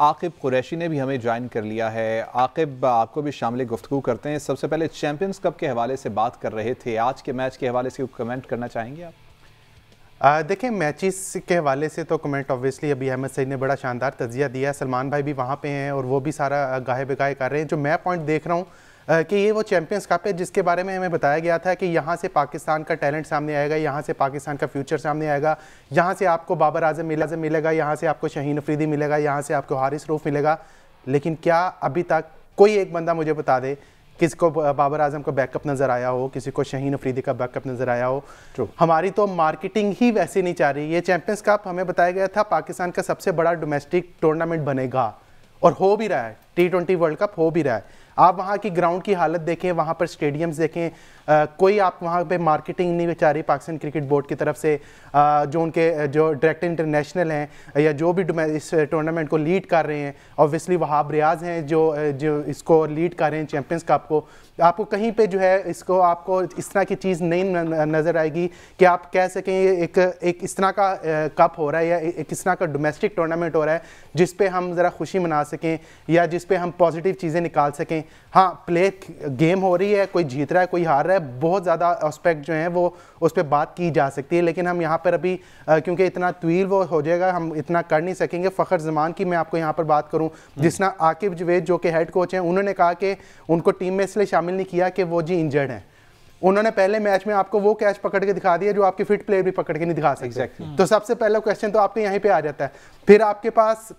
आकिब कुरैशी ने भी हमें ज्वाइन कर लिया है। आकिब, आपको भी शामिल गुफ्तगू करते हैं। सबसे पहले चैंपियंस कप के हवाले से बात कर रहे थे, आज के मैच के हवाले से कमेंट करना चाहेंगे आप? देखिए, मैचेस के हवाले से तो कमेंट ऑब्वियसली अभी अहमद सईद ने बड़ा शानदार तजिया दिया है। सलमान भाई भी वहाँ पे हैं और वो भी सारा गाहे बेगाहे कर रहे हैं। जो मैं पॉइंट देख रहा हूँ कि ये वो चैंपियंस कप है जिसके बारे में हमें बताया गया था कि यहाँ से पाकिस्तान का टैलेंट सामने आएगा, यहाँ से पाकिस्तान का फ्यूचर सामने आएगा, यहाँ से आपको बाबर आजम मिलेगा, यहाँ से आपको शाहीन अफरीदी मिलेगा, यहाँ से आपको हारिस रऊफ मिलेगा। लेकिन क्या अभी तक कोई एक बंदा मुझे बता दे किसी को बाबर आजम का बैकअप नज़र आया हो, किसी को शाहीन अफरीदी का बैकअप नज़र आया हो? हमारी तो मार्केटिंग ही वैसे नहीं चाह रही। ये चैंपियंस कप हमें बताया गया था पाकिस्तान का सबसे बड़ा डोमेस्टिक टूर्नामेंट बनेगा और हो भी रहा है। T20 वर्ल्ड कप हो भी रहा है। आप वहाँ की ग्राउंड की हालत देखें, वहाँ पर स्टेडियम्स देखें, कोई आप वहाँ पे मार्केटिंग नहीं बेचारी पाकिस्तान क्रिकेट बोर्ड की तरफ से। जो उनके जो डायरेक्टर इंटरनेशनल हैं या जो भी इस टूर्नामेंट को लीड कर रहे हैं, ऑब्वियसली वहाब रियाज हैं जो इसको लीड कर रहे हैं चैंपियंस कप को। आपको कहीं पे जो है इसको आपको इस तरह की चीज़ नहीं नज़र आएगी कि आप कह सकें एक इस तरह का कप हो रहा है या एक इस तरह का डोमेस्टिक टूर्नामेंट हो रहा है जिस पे हम ज़रा खुशी मना सकें या जिस पे हम पॉजिटिव चीज़ें निकाल सकें। हाँ, प्ले गेम हो रही है, कोई जीत रहा है, कोई हार रहा है, बहुत ज़्यादा एस्पेक्ट जो हैं वो उस पर बात की जा सकती है। लेकिन हम यहाँ पर अभी क्योंकि इतना तवील वो हो जाएगा, हम इतना कर नहीं सकेंगे। फ़खर ज़मान की मैं आपको यहाँ पर बात करूँ, जिस तरह आकिब जवेद जो कि हेड कोच हैं, उन्होंने कहा कि उनको टीम में इसलिए शामिल नहीं किया कि वो जी इंजर्ड हैं। उन्होंने पहले मैच में आपको वो कैच पकड़ के दिखा दिया जो आपके फिट प्लेयर भी पकड़ के नहीं दिखा सकते। तो सबसे पहला क्वेश्चन तो आपके यहीं पे आ जाता है। फिर आपके पास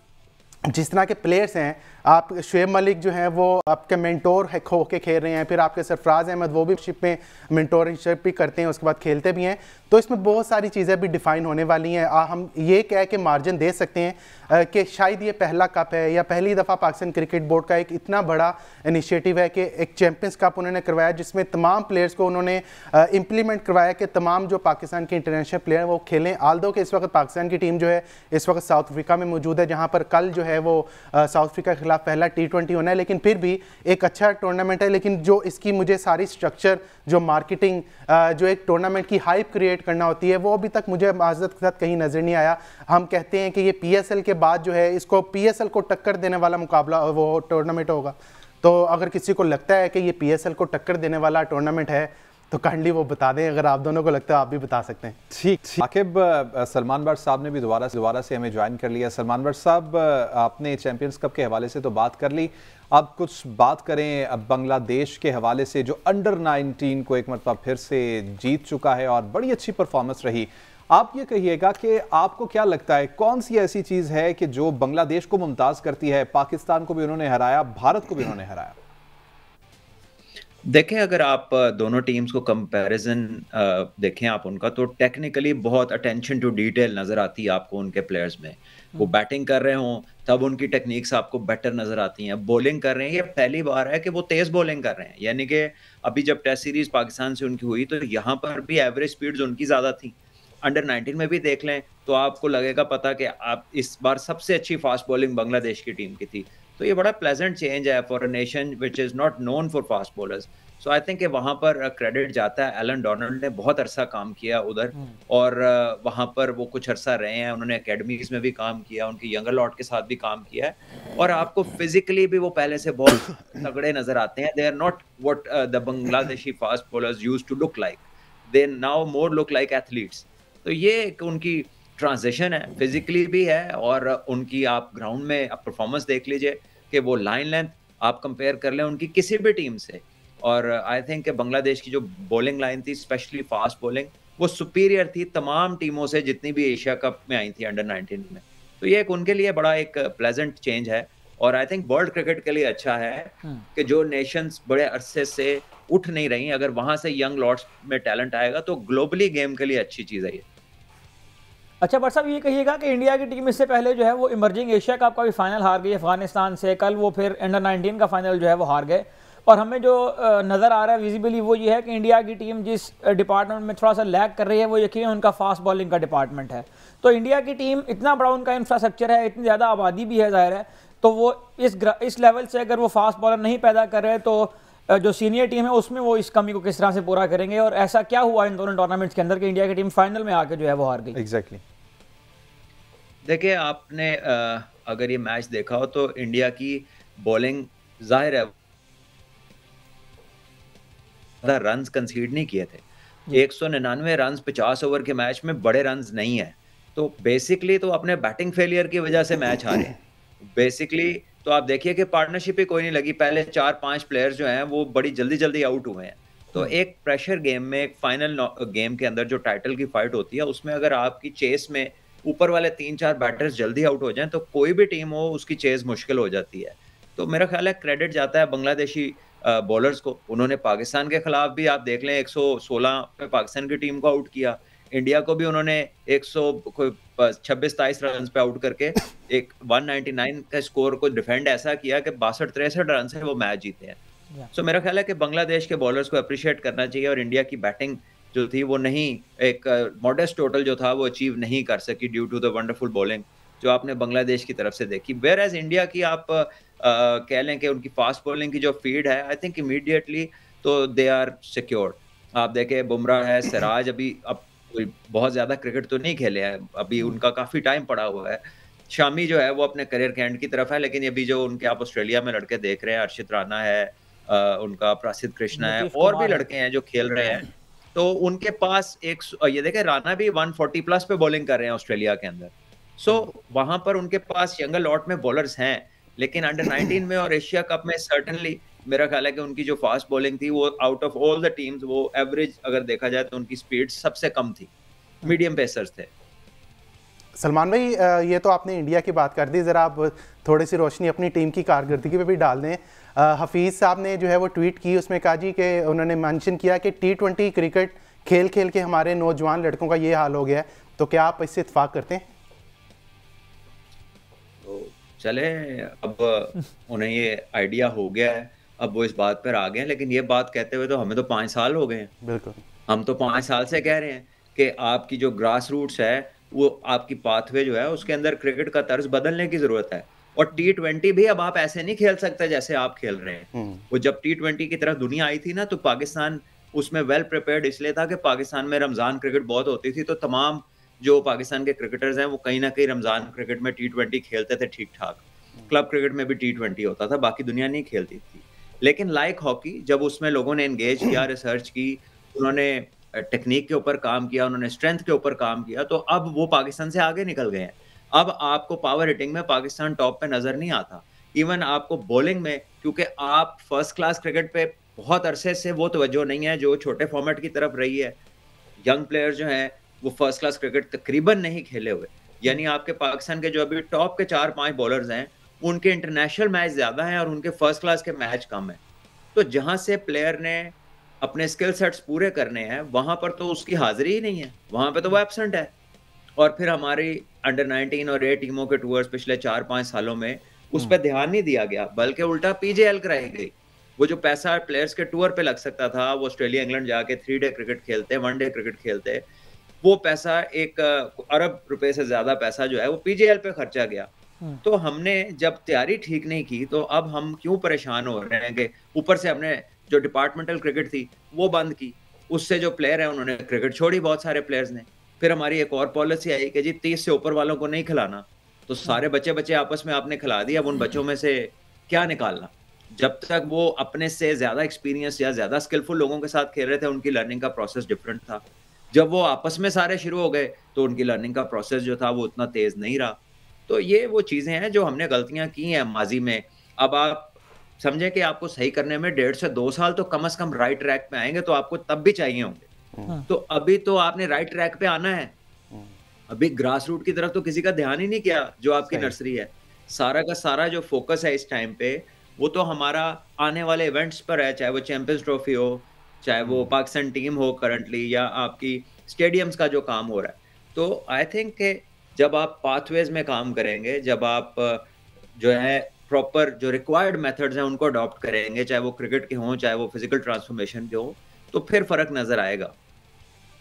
जिस तरह के प्लेयर्स हैं, आप शुएब मलिक जो हैं वो आपके मेंटोर हो के खेल रहे हैं, फिर आपके सरफराज अहमद वो भी शिप में मेंटोरशिप भी करते हैं, उसके बाद खेलते भी हैं। तो इसमें बहुत सारी चीज़ें भी डिफ़ाइन होने वाली हैं। हम ये कह के मार्जिन दे सकते हैं कि शायद ये पहला कप है या पहली दफ़ा पाकिस्तान क्रिकेट बोर्ड का एक इतना बड़ा इनिशिएटिव है कि एक चैंपियंस कप उन्होंने करवाया जिसमें तमाम प्लेयर्स को उन्होंने इम्प्लीमेंट करवाया कि तमाम जो पाकिस्तान के इंटरनेशनल प्लेयर हैं वो खेलें। आल्दो कि इस वक्त पाकिस्तान की टीम जो है इस वक्त साउथ अफ्रीका में मौजूद है, जहाँ पर कल जो है वो साउथ अफ्रीका के खिलाफ पहला T20 होना है। लेकिन फिर भी एक अच्छा टूर्नामेंट है। लेकिन जो इसकी मुझे सारी स्ट्रक्चर, जो मार्केटिंग, जो एक टूर्नामेंट की हाइप क्रिएट करना होती है, वो अभी तक मुझे माज़रत के साथ कहीं नज़र नहीं आया। हम कहते हैं कि ये PSL के बाद जो है इसको PSL को टक्कर देने वाला मुकाबला वो टूर्नामेंट होगा। तो अगर किसी को लगता है कि ये PSL को टक्कर देने वाला टूर्नामेंट है तो काइंडली वो बता दें। अगर आप दोनों को लगता है आप भी बता सकते हैं। ठीक। आकिब, सलमान बट साहब ने भी दोबारा से हमें ज्वाइन कर लिया। सलमान बट साहब, आपने चैंपियंस कप के हवाले से तो बात कर ली, अब कुछ बात करें अब बांग्लादेश के हवाले से, जो अंडर 19 को एक मरतबा फिर से जीत चुका है और बड़ी अच्छी परफॉर्मेंस रही। आप ये कहिएगा कि आपको क्या लगता है कौन सी ऐसी चीज़ है कि जो बांग्लादेश को मुमताज़ करती है? पाकिस्तान को भी उन्होंने हराया, भारत को भी उन्होंने हराया। देखें, अगर आप दोनों टीम्स को कंपैरिजन देखें आप उनका, तो टेक्निकली बहुत अटेंशन टू डिटेल नज़र आती है आपको उनके प्लेयर्स में। वो बैटिंग कर रहे हों तब उनकी टेक्निक्स आपको बेटर नज़र आती हैं। बॉलिंग कर रहे हैं, ये पहली बार है कि वो तेज़ बॉलिंग कर रहे हैं। यानी कि अभी जब टेस्ट सीरीज़ पाकिस्तान से उनकी हुई तो यहाँ पर भी एवरेज स्पीड्स उनकी ज़्यादा थी। अंडर 19 में भी देख लें तो आपको लगेगा पता कि आप इस बार सबसे अच्छी फास्ट बॉलिंग बांग्लादेश की टीम की थी। तो ये बड़ा प्लेजेंट चेंज है for a nation which is not known for fast bowlers. So I think वहाँ पर क्रेडिट जाता है। एलन डोनाल्ड ने बहुत अरसा काम किया उधर और वहाँ पर वो कुछ अरसा रहे हैं। उन्होंने एकेडमीज में भी काम किया, उनके यंगर लॉट के साथ भी काम किया है और आपको फिजिकली भी वो पहले से बहुत तगड़े नजर आते हैं। They are not what the Bangladeshi fast bowlers used to look like, they now more look like athletes. तो ये एक उनकी ट्रांजिशन है, फिजिकली भी है और उनकी आप ग्राउंड में आप परफॉर्मेंस देख लीजिए कि वो लाइन लेंथ आप कंपेयर कर लें उनकी किसी भी टीम से। और आई थिंक बांग्लादेश की जो बॉलिंग लाइन थी, स्पेशली फास्ट बॉलिंग, वो सुपीरियर थी तमाम टीमों से जितनी भी एशिया कप में आई थी अंडर 19 में। तो ये एक उनके लिए बड़ा एक प्लेजेंट चेंज है और आई थिंक वर्ल्ड क्रिकेट के लिए अच्छा है कि जो नेशंस बड़े अरसे से उठ नहीं रही, अगर वहां से यंग लॉर्ड्स में टैलेंट आएगा तो ग्लोबली गेम के लिए अच्छी चीज़ है ये। अच्छा बट साहब, ये कहिएगा कि इंडिया की टीम इससे पहले जो है वो इमर्जिंग एशिया कप का भी फाइनल हार गई अफगानिस्तान से, कल वो फिर अंडर 19 का फाइनल जो है वो हार गए और हमें जो नज़र आ रहा है विजिबली वो ये है कि इंडिया की टीम जिस डिपार्टमेंट में थोड़ा सा लैग कर रही है वो यकीन उनका फास्ट बॉलिंग का डिपार्टमेंट है। तो इंडिया की टीम इतना बड़ा उनका इंफ्रास्ट्रक्चर है, इतनी ज़्यादा आबादी भी है ज़ाहिर है, तो वो इस लेवल से अगर वो फास्ट बॉलर नहीं पैदा कर रहे तो जो सीनियर टीम है उसमें वो इस कमी को किस तरह से पूरा करेंगे? और ऐसा क्या हुआ इन दोनों टूर्नामेंट्स के अंदर कि इंडिया की टीम फाइनल में आके जो है वो हार गई? एग्जैक्टली। देखिए, आपने अगर ये मैच देखा हो तो इंडिया की बॉलिंग जाहिर है रन्स कंसीड नहीं किए थे। 199 रन्स 50 ओवर के मैच में बड़े रन्स नहीं है। तो बेसिकली तो अपने बैटिंग फेलियर की वजह से मैच हारे हैं। बेसिकली तो आप देखिए कि पार्टनरशिप ही कोई नहीं लगी। पहले 4-5 प्लेयर्स जो हैं वो बड़ी जल्दी-जल्दी आउट हुए हैं। तो एक प्रेशर गेम में, एक फाइनल गेम के अंदर जो टाइटल की फाइट होती है, उसमें अगर आपकी चेस में ऊपर वाले 3-4 बैटर्स जल्दी आउट हो जाएँ तो कोई भी टीम हो उसकी चेस मुश्किल हो जाती है। तो मेरा ख्याल है क्रेडिट जाता है बांग्लादेशी बॉलर्स को। उन्होंने पाकिस्तान के खिलाफ भी आप देख लें 116 पे पाकिस्तान की टीम को आउट किया। इंडिया को भी उन्होंने 126-27 रन पे आउट करके एक 199 का स्कोर को डिफेंड ऐसा किया कि 62-63 रन से वो मैच जीते हैं। सो मेरा ख्याल है कि बांग्लादेश के बॉलर्स को अप्रिशिएट करना चाहिए और इंडिया की बैटिंग जो थी वो नहीं, एक मॉडेस्ट टोटल जो था वो अचीव नहीं कर सकी due to the wonderful bowling जो आपने बांग्लादेश की तरफ से देखी। वेयर एज इंडिया की आप कह लें कि उनकी फास्ट बॉलिंग की जो फीड है, आई थिंक इमीडिएटली तो दे आर सिक्योर्ड। आप देखें बुमराह है, सिराज अभी अब कोई बहुत ज्यादा क्रिकेट तो नहीं खेले हैं, अभी उनका काफी टाइम पड़ा हुआ है। शामी जो है वो अपने करियर के एंड की तरफ है, लेकिन अभी जो उनके आप ऑस्ट्रेलिया में लड़के देख रहे हैं, अर्शित राणा है, उनका प्रसिद्ध कृष्णा है, और भी लड़के हैं जो खेल रहे हैं। तो उनके पास एक ये देखें राणा भी 140 प्लस पे बॉलिंग कर रहे हैं ऑस्ट्रेलिया के अंदर। सो वहां पर उनके पास यंगर लॉट में बॉलर्स हैं, लेकिन अंडर 19 में और एशिया कप में सर्टेनली मेरा ख्याल है कि उनकी जो फास्ट बॉलिंग थी वो out of all the teams वो एवरेज अगर देखा जाए तो उनकी स्पीड सबसे कम थी। मीडियम पेसर्स थे। सलमान भाई, ये तो आपने इंडिया की बात कर दी, ज़रा आप थोड़ी सी रोशनी अपनी टीम की कारकर्दगी पे भी डाल दें। हफीज़ साहब ने जो है वो ट्वीट की, उसमें कहा जी कि उन्होंने मेंशन किया कि T20 क्रिकेट खेल खेल के हमारे नौजवान लड़कों का ये हाल हो गया है, तो क्या आप इससे इत्तेफाक करते हैं? तो चले, अब उन्हें ये आइडिया हो गया है, अब वो इस बात पर आ गए हैं, लेकिन ये बात कहते हुए तो हमें तो 5 साल हो गए हैं। बिल्कुल, हम तो 5 साल से कह रहे हैं कि आपकी जो ग्रास रूट्स है वो आपकी पाथवे जो है उसके अंदर क्रिकेट का तर्ज बदलने की जरूरत है। और T20 भी अब आप ऐसे नहीं खेल सकते जैसे आप खेल रहे हैं। वो जब T20 की तरफ दुनिया आई थी ना, तो पाकिस्तान उसमें वेल प्रिपेयर्ड इसलिए था कि पाकिस्तान में रमजान क्रिकेट बहुत होती थी, तो तमाम जो पाकिस्तान के क्रिकेटर्स हैं वो कहीं ना कहीं रमजान क्रिकेट में T20 खेलते थे ठीक ठाक। क्लब क्रिकेट में भी T20 होता था, बाकी दुनिया नहीं खेलती थी। लेकिन लाइक हॉकी, जब उसमें लोगों ने एंगेज किया, रिसर्च की, उन्होंने टेक्निक के ऊपर काम किया, उन्होंने स्ट्रेंथ के ऊपर काम किया, तो अब वो पाकिस्तान से आगे निकल गए हैं। अब आपको पावर हिटिंग में पाकिस्तान टॉप पे नजर नहीं आता। इवन आपको बॉलिंग में, क्योंकि आप फर्स्ट क्लास क्रिकेट पे बहुत अरसे से वो तवज्जो नहीं है जो छोटे फॉर्मेट की तरफ रही है। यंग प्लेयर जो हैं वो फर्स्ट क्लास क्रिकेट तकरीबन नहीं खेले हुए। यानी आपके पाकिस्तान के जो अभी टॉप के 4-5 बॉलर्स हैं उनके इंटरनेशनल मैच ज्यादा हैं और उनके फर्स्ट क्लास के मैच कम है। तो जहां से प्लेयर ने अपने स्किल सेट्स पूरे करने हैं वहां पर तो उसकी हाजिरी ही नहीं है, वहां पे तो वो एब्सेंट है। और फिर हमारी अंडर 19 और ए टीमों के टूर्स पिछले 4-5 सालों में उस पर ध्यान नहीं दिया गया, बल्कि उल्टा PJL कराई गई। वो जो पैसा प्लेयर्स के टूर पे लग सकता था, वो ऑस्ट्रेलिया इंग्लैंड जाके 3 डे क्रिकेट खेलते, 1 डे क्रिकेट खेलते, वो पैसा एक अरब रुपए से ज्यादा पैसा जो है वो PJL पे खर्चा गया। तो हमने जब तैयारी ठीक नहीं की तो अब हम क्यों परेशान हो रहे हैं कि ऊपर से हमने जो डिपार्टमेंटल क्रिकेट थी वो बंद की, उससे जो प्लेयर है उन्होंने क्रिकेट छोड़ी, बहुत सारे प्लेयर्स ने। फिर हमारी एक और पॉलिसी आई कि जी 30 से ऊपर वालों को नहीं खिलाना, तो सारे बच्चे आपस में आपने खिला दिया। अब उन बच्चों में से क्या निकालना? जब तक वो अपने से ज्यादा एक्सपीरियंस या ज्यादा स्किलफुल लोगों के साथ खेल रहे थे उनकी लर्निंग का प्रोसेस डिफरेंट था। जब वो आपस में सारे शुरू हो गए तो उनकी लर्निंग का प्रोसेस जो था वो उतना तेज नहीं रहा। तो ये वो चीजें हैं जो हमने गलतियां की हैं माजी में। अब आप समझें कि आपको सही करने में 1.5 से 2 साल तो कम से कम राइट ट्रैक पे आएंगे, तो आपको तब भी चाहिए होंगे। तो अभी तो आपने राइट ट्रैक पे आना है। अभी ग्रास रूट की तरफ तो किसी का ध्यान ही नहीं किया जो आपकी नर्सरी है। सारा का सारा जो फोकस है इस टाइम पे वो तो हमारा आने वाले इवेंट्स पर है, चाहे वो चैंपियंस ट्रॉफी हो, चाहे वो पाकिस्तान टीम हो करंटली, या आपकी स्टेडियम्स का जो काम हो रहा है। तो आई थिंक जब आप पाथवेज में काम करेंगे, जब आप जो है प्रॉपर जो रिक्वायर्ड मेथड्स हैं उनको अडॉप्ट करेंगे, चाहे वो क्रिकेट के हों चाहे वो फिजिकल ट्रांसफॉर्मेशन के हों, तो फिर फर्क नजर आएगा।